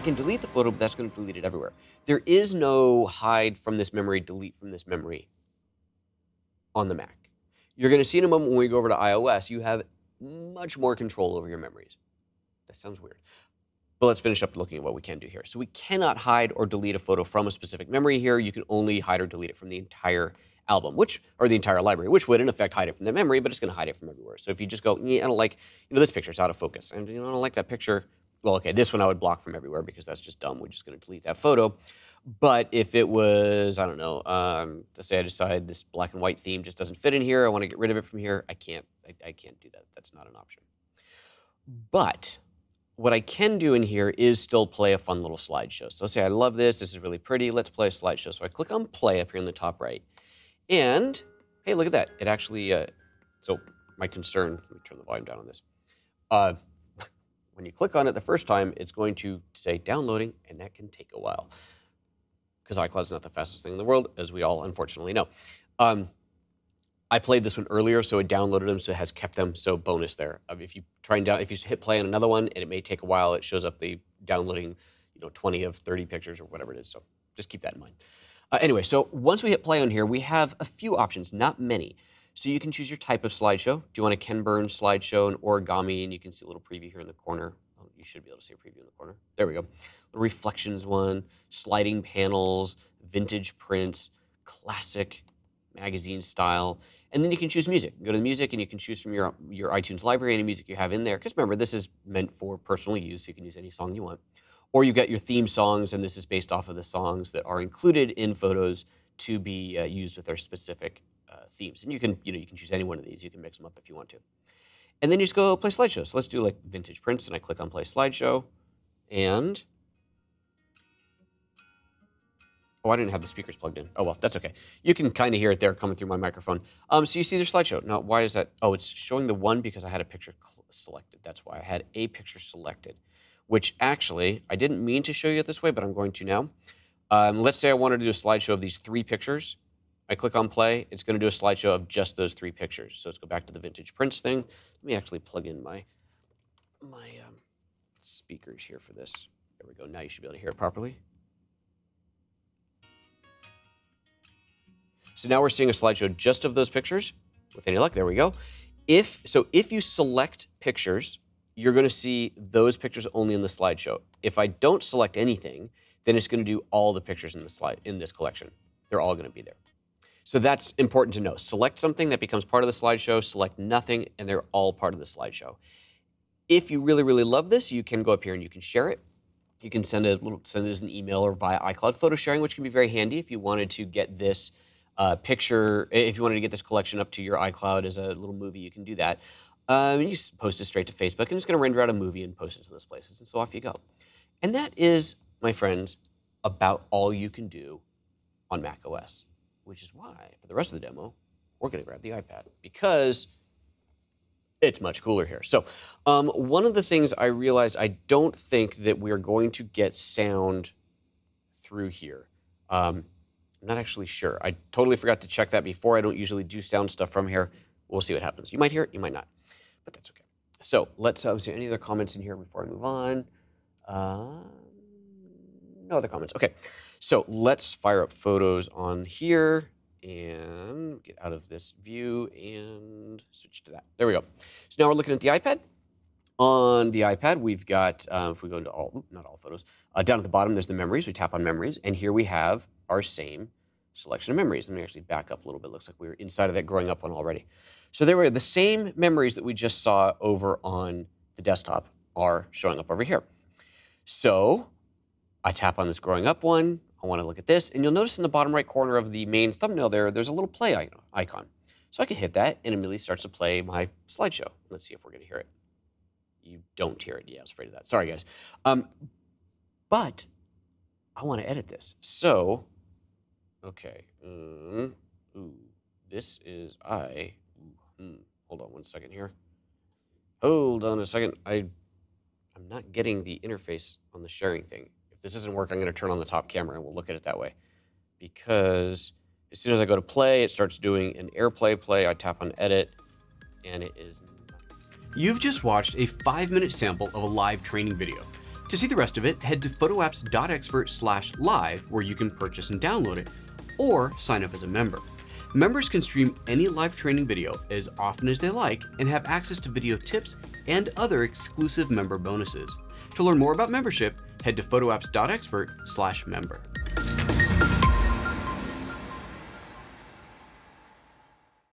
can delete the photo, but that's going to delete it everywhere. There is no hide from this memory, delete from this memory on the Mac. You're going to see in a moment when we go over to iOS, you have much more control over your memories. That sounds weird. But let's finish up looking at what we can do here. So we cannot hide or delete a photo from a specific memory here. You can only hide or delete it from the entire album, or the entire library, which would in effect hide it from the memory, but it's going to hide it from everywhere. So if you just go, yeah, I don't like, this picture's out of focus, and I don't like that picture. Well, okay, this one I would block from everywhere because that's just dumb. We're just going to delete that photo. But if it was, I don't know, let's say I decide this black and white theme just doesn't fit in here, I want to get rid of it from here, I can't do that. That's not an option. But what I can do in here is still play a fun little slideshow. So let's say I love this. This is really pretty. Let's play a slideshow. So I click on play up here in the top right. And hey, look at that. It actually, so my concern, let me turn the volume down on this. When you click on it the first time, it's going to say downloading, and that can take a while. Because iCloud's not the fastest thing in the world, as we all unfortunately know. I played this one earlier, so it downloaded them, so it has kept them, so bonus there. If you hit play on another one, and it may take a while, it shows up the downloading, 20 of 30 pictures or whatever it is, so just keep that in mind. Anyway, so once we hit play on here, we have a few options, not many. So you can choose your type of slideshow. Do you want a Ken Burns slideshow, an origami, and you can see a little preview here in the corner. Oh, you should be able to see a preview in the corner. There we go. The reflections one, sliding panels, vintage prints, classic magazine style. And then you can choose music. Go to the music, and you can choose from your iTunes library any music you have in there. Because remember, this is meant for personal use, so you can use any song you want. Or you've got your theme songs, and this is based off of the songs that are included in photos to be used with their specific themes. And you can choose any one of these. You can mix them up if you want to. And then you just go play slideshow. So let's do like vintage prints, and I click on play slideshow. And oh, I didn't have the speakers plugged in. Oh, well, that's okay. You can kind of hear it there coming through my microphone. So you see their slideshow. Now, why is that? Oh, it's showing the one because I had a picture selected. That's why I had a picture selected, which actually, I didn't mean to show you it this way, but I'm going to now. Let's say I wanted to do a slideshow of these 3 pictures. I click on play. It's going to do a slideshow of just those 3 pictures. So let's go back to the vintage prints thing. Let me actually plug in my speakers here for this. There we go. Now you should be able to hear it properly. So now we're seeing a slideshow just of those pictures. With any luck, there we go. If you select pictures, you're going to see those pictures only in the slideshow. If I don't select anything, then it's going to do all the pictures in this collection. They're all going to be there. So that's important to know. Select something that becomes part of the slideshow, select nothing, and they're all part of the slideshow. If you really, really love this, you can go up here and you can share it. You can send it as an email or via iCloud photo sharing, which can be very handy if you wanted to get this picture, if you wanted to get this collection up to your iCloud as a little movie, you can do that. You just post it straight to Facebook, and it's going to render out a movie and post it to those places, and so off you go. And that is, my friends, about all you can do on macOS, which is why, for the rest of the demo, we're going to grab the iPad, because it's much cooler here. So one of the things I realized, I don't think that we're going to get sound through here. I'm not actually sure. I totally forgot to check that before. I don't usually do sound stuff from here. We'll see what happens. You might hear it, you might not, but that's okay. So let's see any other comments in here before I move on. No other comments. Okay, so let's fire up photos on here and get out of this view and switch to that. There we go. So now we're looking at the iPad. On the iPad, we've got, if we go into not all photos, down at the bottom, there's the memories. We tap on memories, and here we have our same selection of memories. Let me actually back up a little bit. Looks like we were inside of that growing up one already. So there were the same memories that we just saw over on the desktop are showing up over here. So I tap on this growing up one. I want to look at this, and you'll notice in the bottom right corner of the main thumbnail there's a little play icon. So I can hit that, and it immediately starts to play my slideshow. Let's see if we're going to hear it. You don't hear it. Yeah, I was afraid of that. Sorry, guys. But I want to edit this. So, okay. This is hold on one second here. Hold on a second. I'm not getting the interface on the sharing thing. If this doesn't work, I'm going to turn on the top camera and we'll look at it that way. Because as soon as I go to play, it starts doing an AirPlay play. I tap on edit, and it is. You've just watched a 5-minute sample of a live training video. To see the rest of it, head to PhotoApps.Expert/live where you can purchase and download it, or sign up as a member. Members can stream any live training video as often as they like and have access to video tips and other exclusive member bonuses. To learn more about membership, head to PhotoApps.Expert/member.